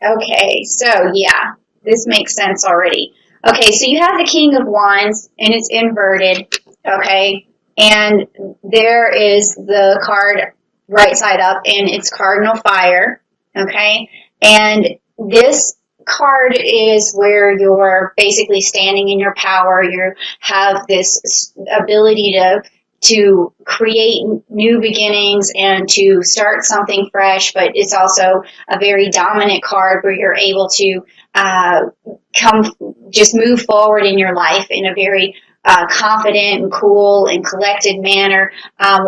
Okay, so yeah, this makes sense already. Okay, so you have the King of Wands and it's inverted, okay? And there is the card right side up and it's Cardinal Fire, okay? And this card is where you're basically standing in your power. You have this ability to create new beginnings and to start something fresh, but it's also a very dominant card where you're able to uh, just move forward in your life in a very confident and cool and collected manner,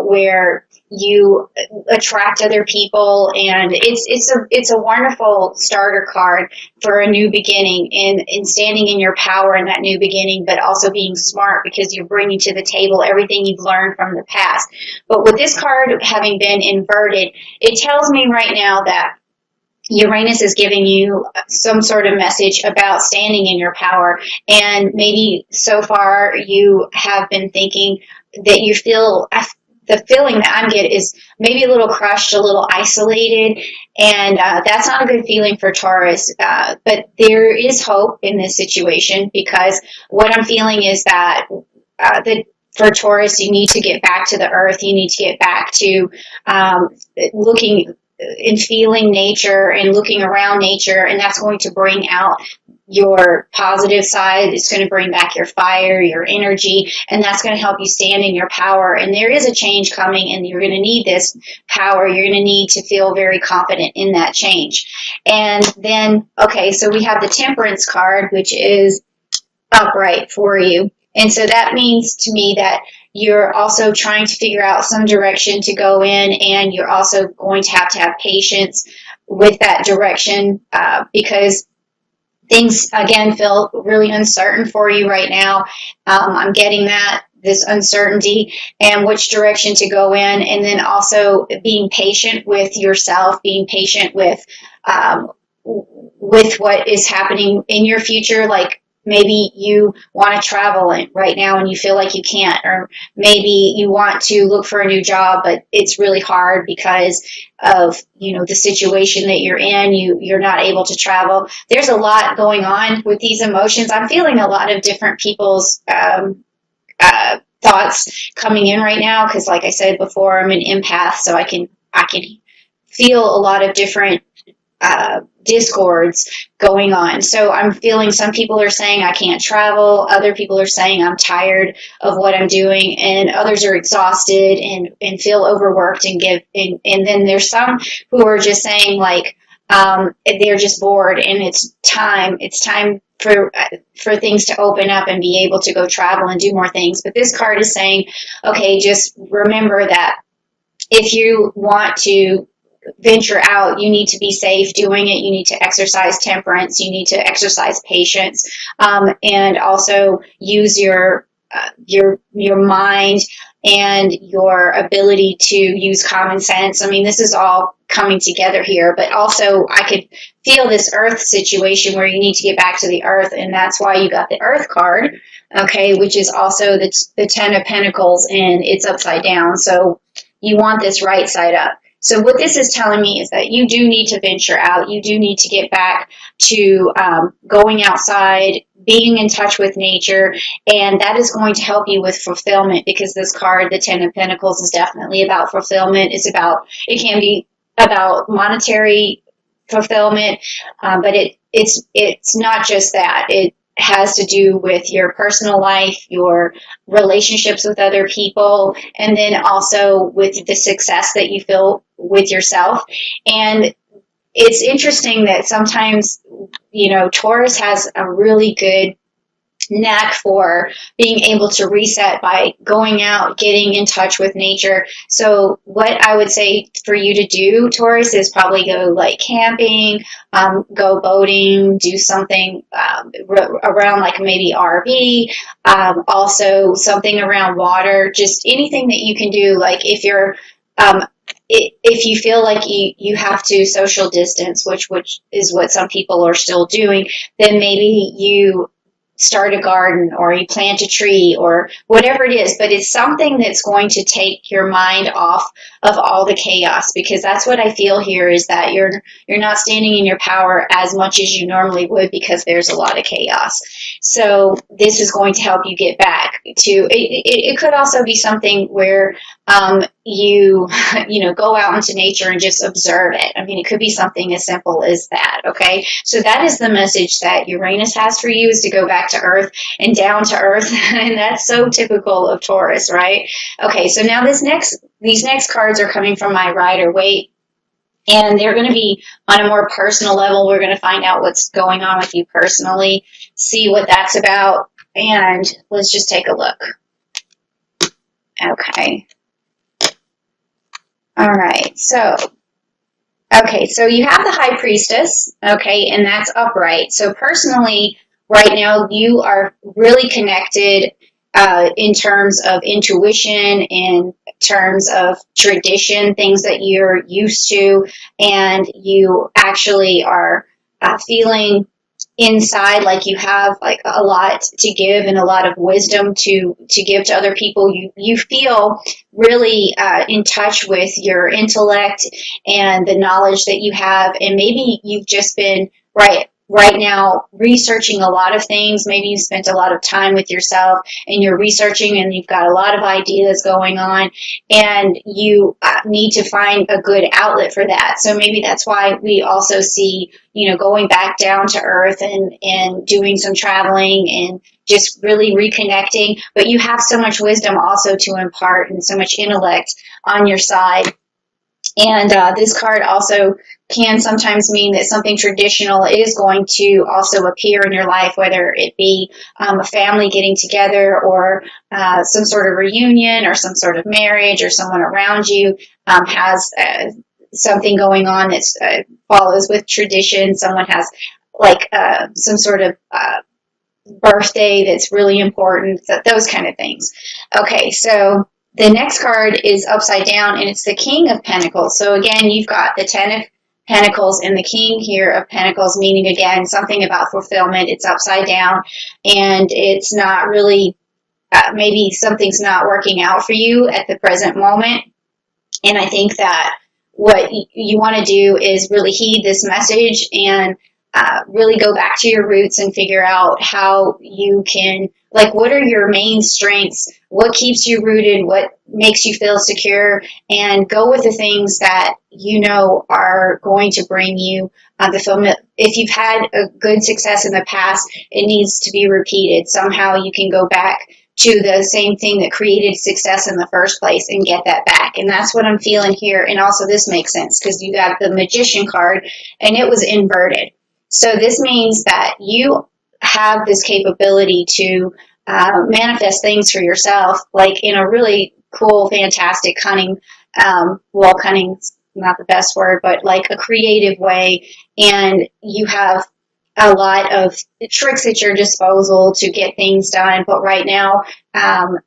where you attract other people, and it's a wonderful starter card for a new beginning and standing in your power in that new beginning, but also being smart because you're bringing to the table everything you've learned from the past. But with this card having been inverted, it tells me right now that Uranus is giving you some sort of message about standing in your power. And maybe so far you have been thinking that you feel, the feeling that I'm getting is maybe a little crushed, a little isolated. And that's not a good feeling for Taurus. But there is hope in this situation because what I'm feeling is that for Taurus, you need to get back to the earth. You need to get back to looking and feeling nature and looking around nature, and that's going to bring out your positive side. It's going to bring back your fire, your energy, and that's going to help you stand in your power. And there is a change coming, and you're going to need this power. You're going to need to feel very confident in that change. And then, okay, so we have the Temperance card, which is upright for you. And so that means to me that you're also trying to figure out some direction to go in, and you're also going to have patience with that direction because things, again, feel really uncertain for you right now. I'm getting this uncertainty and which direction to go in, and then also being patient with yourself, being patient with what is happening in your future. Like, maybe you want to travel right now and you feel like you can't, or maybe you want to look for a new job, but it's really hard because of, the situation that you're in. You're not able to travel. There's a lot going on with these emotions. I'm feeling a lot of different people's thoughts coming in right now because, like I said before, I'm an empath, so I can feel a lot of different discords going on. So I'm feeling some people are saying I can't travel, other people are saying I'm tired of what I'm doing, and others are exhausted and feel overworked and then there's some who are just saying like they're just bored and it's time for things to open up and be able to go travel and do more things. But this card is saying, okay, just remember that if you want to venture out, you need to be safe doing it. You need to exercise temperance. You need to exercise patience, and also use your mind and your ability to use common sense. I mean, this is all coming together here, but also I could feel this earth situation where you need to get back to the earth, and that's why you got the earth card, okay, which is also the Ten of Pentacles, and it's upside down. So you want this right side up. So what this is telling me is that you do need to venture out. You do need to get back to going outside, being in touch with nature, and that is going to help you with fulfillment because this card, the Ten of Pentacles, is definitely about fulfillment. It can be about monetary fulfillment, but it's not just that. It has to do with your personal life, your relationships with other people, and then also with the success that you feel with yourself. And it's interesting that sometimes, Taurus has a really good knack for being able to reset by going out, getting in touch with nature. So what I would say for you to do, Taurus, is probably go like camping, go boating, do something around like maybe RV, also something around water, just anything that you can do. Like if you're if you feel like you have to social distance, which is what some people are still doing, then maybe you start a garden or you plant a tree or whatever it is, but it's something that's going to take your mind off of all the chaos, because that's what I feel here is that you're not standing in your power as much as you normally would because there's a lot of chaos. So this is going to help you get back to it could also be something where you go out into nature and just observe it. I mean, it could be something as simple as that. Okay, so that is the message that Uranus has for you, is to go back to earth and down to earth. And that's so typical of Taurus, right? Okay, so now these next cards are coming from my Rider Waite, and they're going to be on a more personal level. We're going to find out what's going on with you personally, see what that's about, and let's just take a look. Okay. All right, so you have the High Priestess, okay, and that's upright. So personally, right now, you are really connected in terms of intuition, in terms of tradition, things that you're used to, and you actually are feeling inside like you have like a lot to give and a lot of wisdom to give to other people. You feel really in touch with your intellect and the knowledge that you have, and maybe you've just been right now researching a lot of things. Maybe you spent a lot of time with yourself and you're researching and you've got a lot of ideas going on, and you need to find a good outlet for that. So maybe that's why we also see, going back down to earth and doing some traveling and just really reconnecting. But you have so much wisdom also to impart and so much intellect on your side. And this card also can sometimes mean that something traditional is going to also appear in your life, whether it be a family getting together or some sort of reunion or some sort of marriage, or someone around you has something going on that follows with tradition. Someone has like some sort of birthday that's really important, those kind of things. Okay, so the next card is upside down, and it's the King of Pentacles. So again, you've got the Ten of Pentacles and the King here of Pentacles, meaning again something about fulfillment. It's upside down, and it's not really, maybe something's not working out for you at the present moment. And I think that what you want to do is really heed this message and really go back to your roots and figure out how you can, like, what are your main strengths? What keeps you rooted? What makes you feel secure? And go with the things that you know are going to bring you fulfillment. If you've had a good success in the past, it needs to be repeated. Somehow you can go back to the same thing that created success in the first place and get that back. And that's what I'm feeling here. And also this makes sense because you got the Magician card and it was inverted. So this means that you have this capability to manifest things for yourself, like in a really cool, fantastic, cunning, cunning's not the best word, but like a creative way. And you have a lot of tricks at your disposal to get things done. But right now,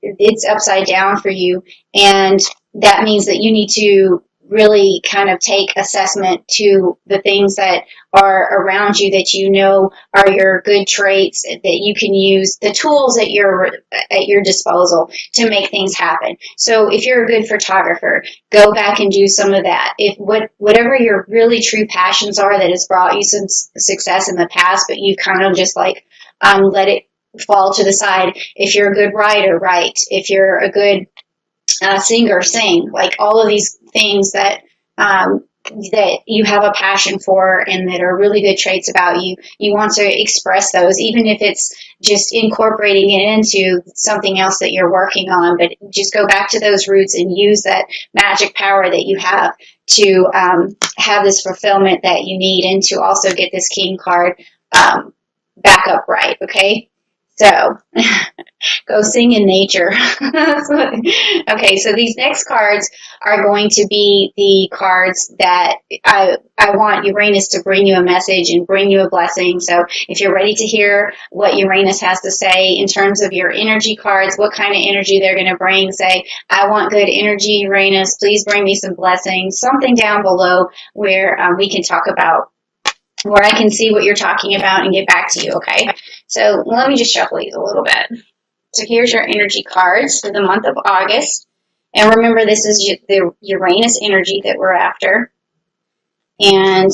it's upside down for you. And that means that you need to really kind of take assessment to the things that are around you that you know are your good traits, that you can use the tools at your disposal to make things happen. So if you're a good photographer, go back and do some of that. If whatever your really true passions are that has brought you some success in the past, but you kind of just like let it fall to the side. If you're a good writer, write. If you're a good singer, sing. Like all of these things that that you have a passion for and that are really good traits about you, you want to express those, even if it's just incorporating it into something else that you're working on. But just go back to those roots and use that magic power that you have to have this fulfillment that you need, and to also get this King card back upright. Okay, so go sing in nature. Okay, so these next cards are going to be the cards that I want Uranus to bring you a message and bring you a blessing. So if you're ready to hear what Uranus has to say in terms of your energy cards, what kind of energy they're going to bring, say, I want good energy, Uranus, please bring me some blessings, something down below where we can talk about, where I can see what you're talking about and get back to you, okay? So let me just shuffle these a little bit. So here's your energy cards for the month of August. And remember, this is the Uranus energy that we're after. And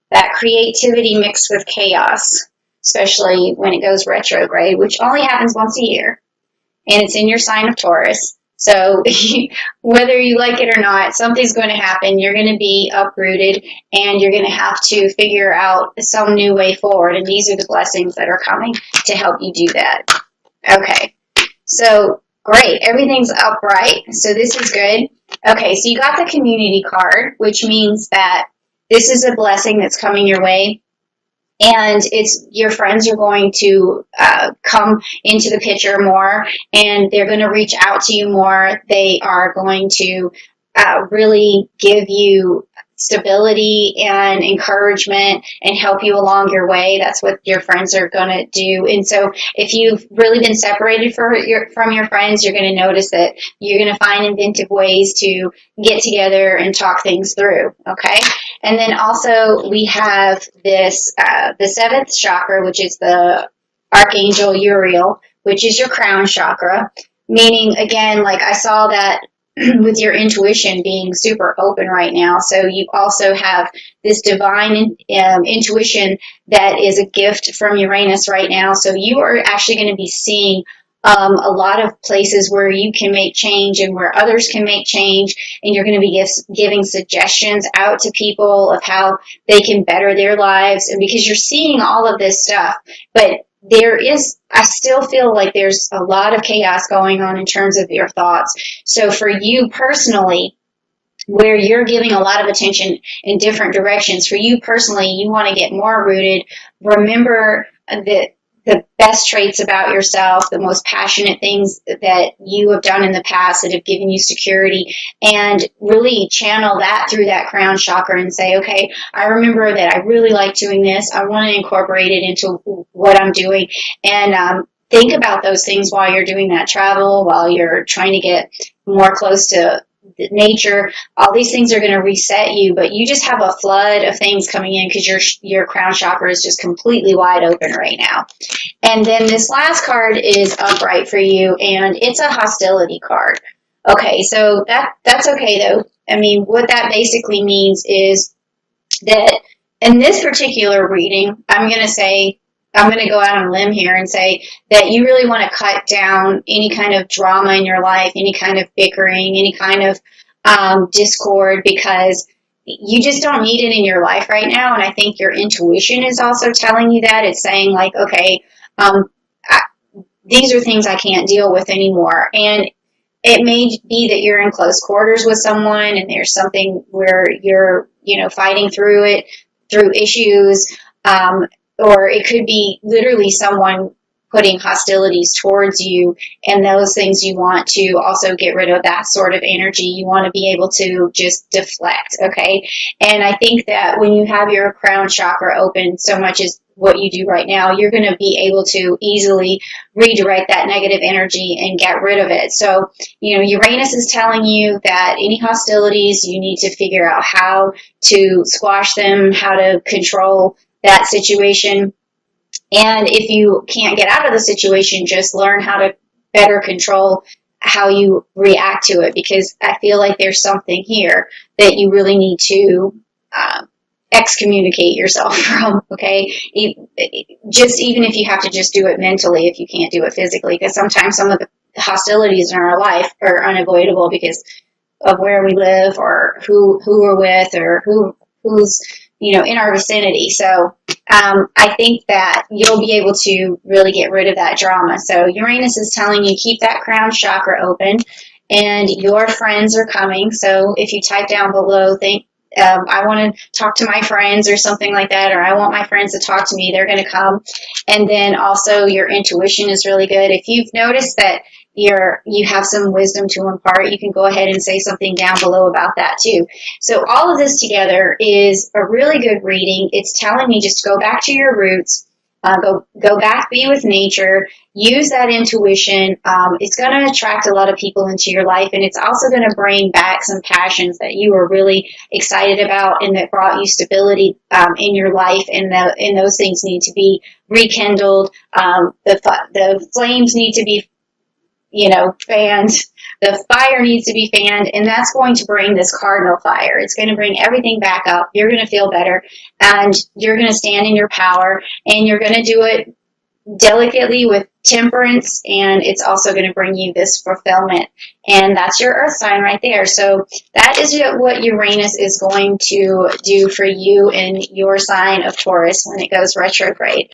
that creativity mixed with chaos, especially when it goes retrograde, which only happens once a year. And it's in your sign of Taurus. So whether you like it or not, something's going to happen. You're going to be uprooted and you're going to have to figure out some new way forward. And these are the blessings that are coming to help you do that. Okay, so great. Everything's upright. So this is good. Okay, so you got the community card, which means that this is a blessing that's coming your way. And it's your friends are going to come into the picture more, and they're going to reach out to you more. They are going to really give you stability and encouragement and help you along your way. That's what your friends are going to do. And so if you've really been separated from your friends, you're going to notice that you're going to find inventive ways to get together and talk things through. Okay. And then also we have this, the seventh chakra, which is the Archangel Uriel, which is your crown chakra. Meaning, again, like I saw that with your intuition being super open right now. So you also have this divine intuition that is a gift from Uranus right now. So you are actually going to be seeing a lot of places where you can make change and where others can make change. And you're going to be giving suggestions out to people of how they can better their lives. And because you're seeing all of this stuff, but I still feel like there's a lot of chaos going on in terms of your thoughts. So for you personally, where you're giving a lot of attention in different directions, for you personally, you want to get more rooted. Remember that the best traits about yourself, the most passionate things that you have done in the past that have given you security, and really channel that through that crown chakra and say, okay, I remember that I really like doing this. I want to incorporate it into what I'm doing. And think about those things while you're doing that travel, while you're trying to get more close to nature. All these things are going to reset you, but you just have a flood of things coming in because your crown chakra is just completely wide open right now. And then this last card is upright for you, and it's a hostility card. Okay, so that's okay though. I mean, what that basically means is that in this particular reading, I'm going to go out on a limb here and say that you really want to cut down any kind of drama in your life, any kind of bickering, any kind of discord, because you just don't need it in your life right now. And I think your intuition is also telling you that. It's saying like, okay, these are things I can't deal with anymore. And it may be that you're in close quarters with someone and there's something where you're, fighting through it, through issues, or it could be literally someone putting hostilities towards you, and those things you want to also get rid of that sort of energy. You want to be able to just deflect, okay? And I think that when you have your crown chakra open so much as what you do right now, you're going to be able to easily redirect that negative energy and get rid of it. So, Uranus is telling you that any hostilities, you need to figure out how to squash them, how to control that situation. And if you can't get out of the situation, just learn how to better control how you react to it, because I feel like there's something here that you really need to excommunicate yourself from, okay? Just even if you have to just do it mentally, if you can't do it physically, because sometimes some of the hostilities in our life are unavoidable because of where we live or who we're with or who's in our vicinity. So I think that you'll be able to really get rid of that drama. So Uranus is telling you keep that crown chakra open, and your friends are coming. So if you type down below, think, I want to talk to my friends or something like that, or I want my friends to talk to me, they're going to come. And then also your intuition is really good. If you've noticed that you have some wisdom to impart, you can go ahead and say something down below about that too. So all of this together is a really good reading. It's telling me just go back to your roots, Go back, be with nature, use that intuition. It's going to attract a lot of people into your life, and it's also going to bring back some passions that you were really excited about and that brought you stability in your life. And those things need to be rekindled. The flames need to be, fanned. The fire needs to be fanned, and that's going to bring this cardinal fire. It's going to bring everything back up. You're going to feel better, and you're going to stand in your power, and you're going to do it delicately with temperance, and it's also going to bring you this fulfillment. And that's your earth sign right there. So that is what Uranus is going to do for you in your sign of Taurus when it goes retrograde.